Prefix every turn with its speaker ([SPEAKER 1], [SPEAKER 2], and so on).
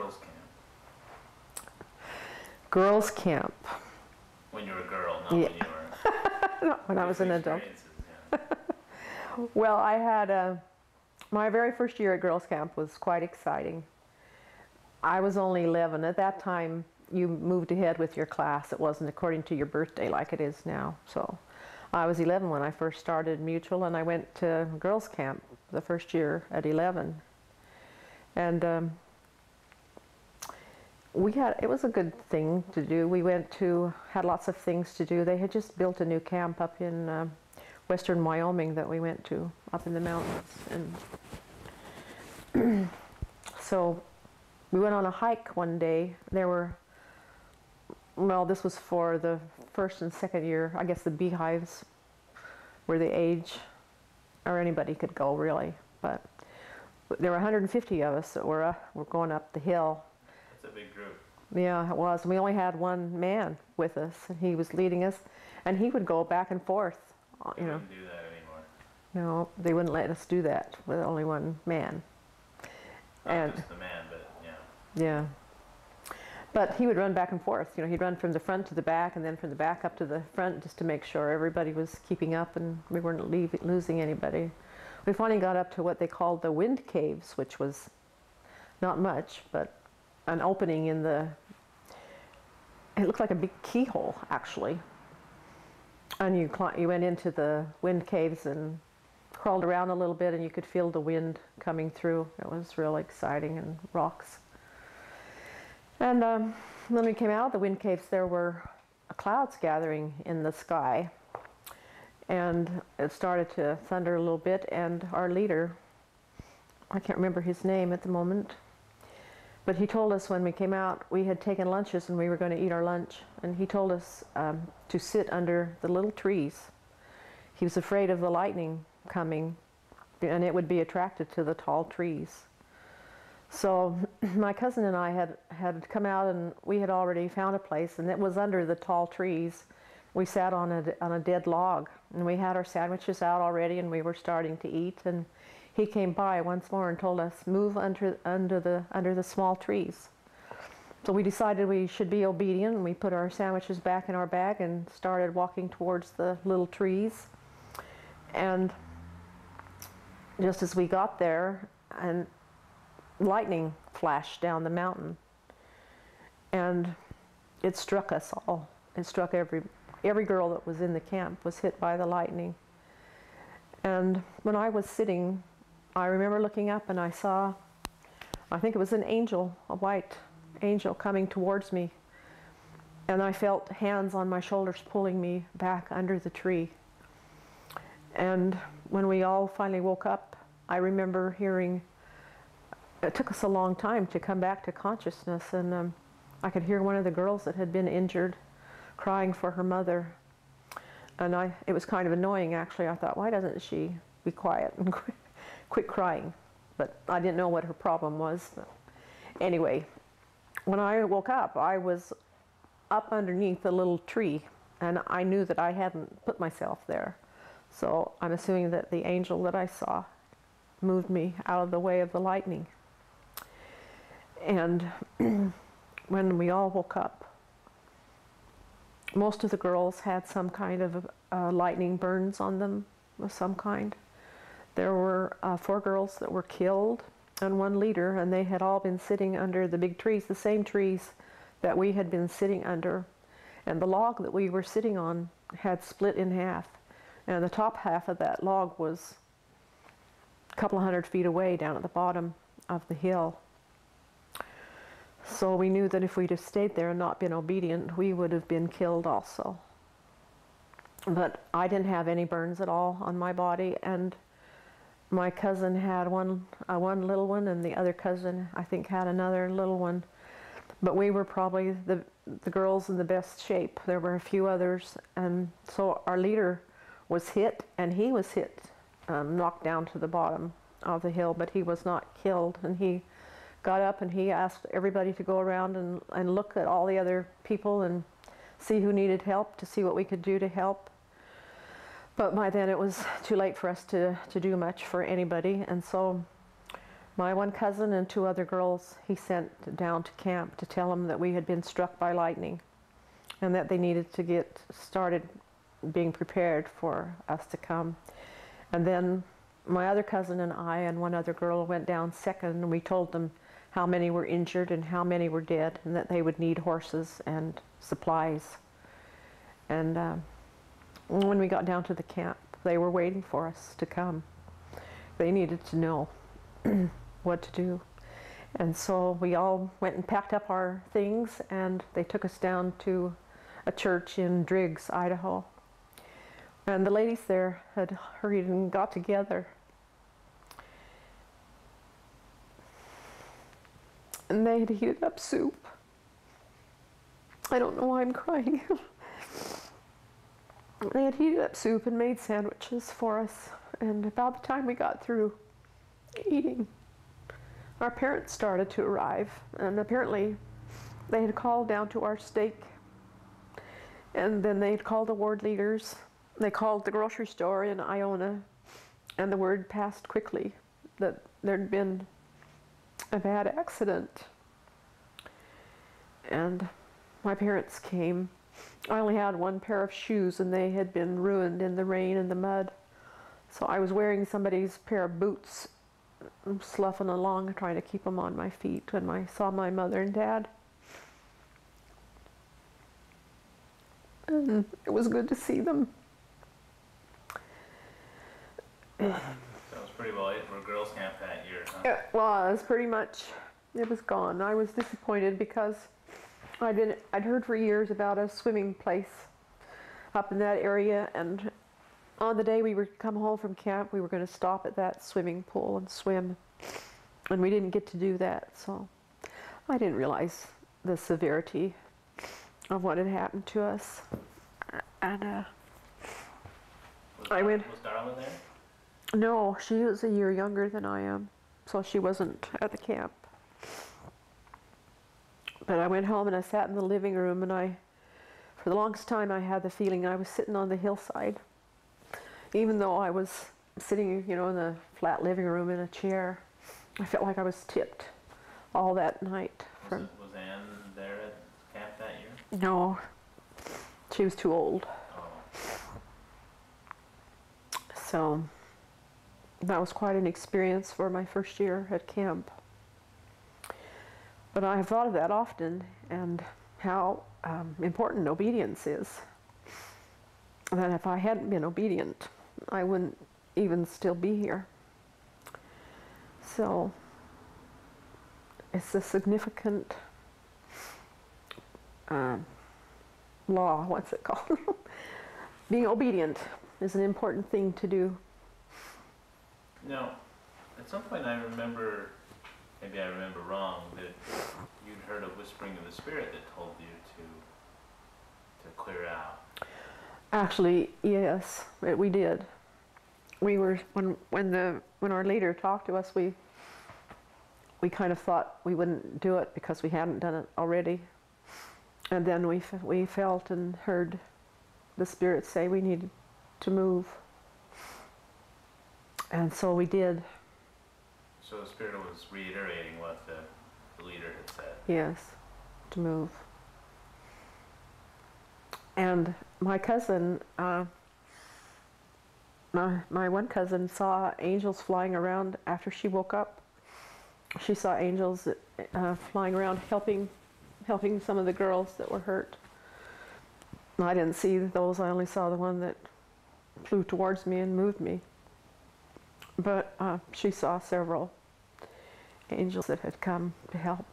[SPEAKER 1] girls' camp?
[SPEAKER 2] Girls' camp.
[SPEAKER 1] When you were a girl, not when you were...
[SPEAKER 2] When I was an adult.
[SPEAKER 1] Yeah.
[SPEAKER 2] Well, I had my very first year at girls' camp was quite exciting. I was only 11. At that time, you moved ahead with your class. It wasn't according to your birthday like it is now. So I was 11 when I first started Mutual, and I went to girls' camp the first year at 11. And it was a good thing to do. We had lots of things to do. They had just built a new camp up in western Wyoming that we went to, up in the mountains. And so we went on a hike one day. This was for the first and second year. I guess the beehives were the age, or anybody could go really. But there were 150 of us that were going up the hill.
[SPEAKER 1] That's a big group.
[SPEAKER 2] Yeah, it was. We only had one man with us, and he was leading us, and he would go back and forth.
[SPEAKER 1] They wouldn't do that anymore.
[SPEAKER 2] No, they wouldn't let us do that with only one man.
[SPEAKER 1] Not just the man, but yeah.
[SPEAKER 2] Yeah. But he would run back and forth. He'd run from the front to the back, and then from the back up to the front, just to make sure everybody was keeping up and we weren't losing anybody. We finally got up to what they called the wind caves, which was not much, but an opening in it looked like a big keyhole, actually. And you went into the wind caves and crawled around a little bit, and you could feel the wind coming through. It was real exciting, and rocks. And when we came out of the wind caves, there were clouds gathering in the sky. And it started to thunder a little bit, and our leader, I can't remember his name at the moment, but he told us when we came out, we had taken lunches and we were going to eat our lunch, and he told us to sit under the little trees. He was afraid of the lightning coming, and it would be attracted to the tall trees. So my cousin and I had come out, and we had already found a place, and it was under the tall trees. We sat on a dead log, and we had our sandwiches out already, and we were starting to eat. And he came by once more and told us, "Move under the small trees." So we decided we should be obedient, and we put our sandwiches back in our bag and started walking towards the little trees. And just as we got there, and lightning flashed down the mountain, and it struck us all. It struck every girl that was in the camp was hit by the lightning. And when I was sitting, I remember looking up, and I saw, I think it was an angel, a white angel coming towards me, and I felt hands on my shoulders pulling me back under the tree. And when we all finally woke up, I remember hearing, it took us a long time to come back to consciousness, and I could hear one of the girls that had been injured crying for her mother. And it was kind of annoying, actually. I thought, why doesn't she be quiet and quit crying? But I didn't know what her problem was. But anyway, when I woke up, I was up underneath a little tree, and I knew that I hadn't put myself there. So I'm assuming that the angel that I saw moved me out of the way of the lightning. And when we all woke up, most of the girls had some kind of lightning burns on them of some kind. There were 4 girls that were killed and 1 leader, and they had all been sitting under the big trees, the same trees that we had been sitting under. And the log that we were sitting on had split in half, and the top half of that log was a couple of 100 feet away down at the bottom of the hill. So we knew that if we'd have stayed there and not been obedient, we would have been killed also. But I didn't have any burns at all on my body, and my cousin had one little one, and the other cousin, I think, had another little one. But we were probably the girls in the best shape. There were a few others, and so our leader was hit, and he was hit, knocked down to the bottom of the hill, but he was not killed. And he got up and he asked everybody to go around and look at all the other people and see who needed help, to see what we could do to help. But by then it was too late for us to do much for anybody, and so My one cousin and 2 other girls he sent down to camp to tell them that we had been struck by lightning and that they needed to get started being prepared for us to come. And then my other cousin and I and 1 other girl went down second, and we told them how many were injured and how many were dead, and that they would need horses and supplies. And when we got down to the camp, they were waiting for us to come. They needed to know what to do. And so we all went and packed up our things, and they took us down to a church in Driggs, Idaho. And the ladies there had hurried and got together. And they had heated up soup. I don't know why I'm crying. They had heated up soup and made sandwiches for us. And about the time we got through eating, our parents started to arrive. And apparently they had called down to our stake. And then they'd called the ward leaders. They called the grocery store in Iona. And the word passed quickly that there'd been a bad accident. And my parents came. I only had 1 pair of shoes, and they had been ruined in the rain and the mud. So I was wearing somebody's pair of boots, sloughing along, trying to keep them on my feet when I saw my mother and dad. And it was good to see them.
[SPEAKER 1] That was pretty well it for girls' camp that year, huh?
[SPEAKER 2] It was pretty much. It was gone. I was disappointed because I'd heard for years about a swimming place up in that area, and on the day we were come home from camp, we were going to stop at that swimming pool and swim, and we didn't get to do that. So I didn't realize the severity of what had happened to us. And
[SPEAKER 1] Was
[SPEAKER 2] I went.
[SPEAKER 1] Was Darla there?
[SPEAKER 2] No, she was a year younger than I am, so she wasn't at the camp. But I went home and I sat in the living room, and for the longest time I had the feeling I was sitting on the hillside. Even though I was sitting, in the flat living room in a chair, I felt like I was tipped all that night.
[SPEAKER 1] Was Anne there at camp that year?
[SPEAKER 2] No, she was too old.
[SPEAKER 1] Oh.
[SPEAKER 2] So that was quite an experience for my first year at camp. But I have thought of that often, and how important obedience is. That if I hadn't been obedient, I wouldn't even still be here. So it's a significant law. What's it called? Being obedient is an important thing to do.
[SPEAKER 1] No, at some point I remember, maybe I remember wrong, that you'd heard a whispering of the Spirit that told you to clear out.
[SPEAKER 2] Actually, yes, we did. We were when our leader talked to us, we kind of thought we wouldn't do it because we hadn't done it already, and then we felt and heard the Spirit say we needed to move, and so we did.
[SPEAKER 1] So the Spirit was reiterating what the leader had said.
[SPEAKER 2] Yes, to move. And my cousin, my one cousin saw angels flying around after she woke up. She saw angels flying around helping some of the girls that were hurt. I didn't see those. I only saw the one that flew towards me and moved me. But she saw several angels that had come to help.